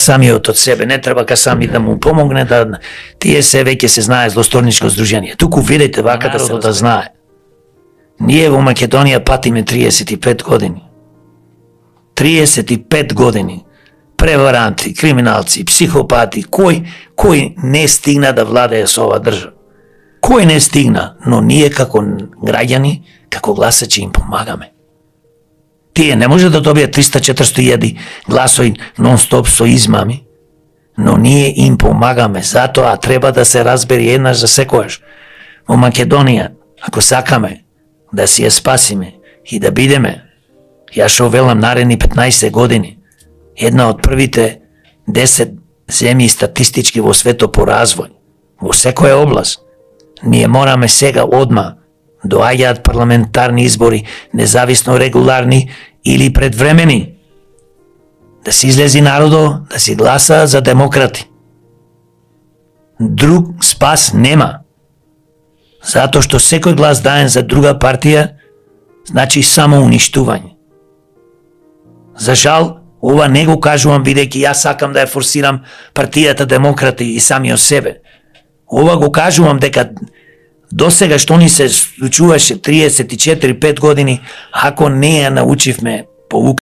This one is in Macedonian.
самиот од себе, не треба ка сами да му помогне, да тие се веќе се знае злосторничко здружение. Туку видите вака да знае. Ние во Македонија патиме 35 години. 35 години. Преваранти, криминалци, психопати, кој не стигна да владее со ова држава? Кој не стигна, но ние како граѓани, како гласачи им помагаме. Тие не може да добијат 300-400 гласови нон-стоп со измами, но ние им помагаме, затоа треба да се разбери еднаш за секојаш. Во Македонија, ако сакаме да си ја спасиме и да бидеме, ја шо велам наредни 15 години, една од првите 10 земји статистички во светот по развој, во секоја област, ние мораме сега одма доаѓаат парламентарни избори, независно регуларни или предвремени, да се излези народо, да си гласа за демократи. Друг спас нема. Затоа што секој глас даен за друга партија значи само уништување. За жал, ова не го кажувам бидејќи јас сакам да ја форсирам партијата демократи и самиот себе. Ова го кажувам дека досега што ни се случуваше 34-5 години, ако не ја научивме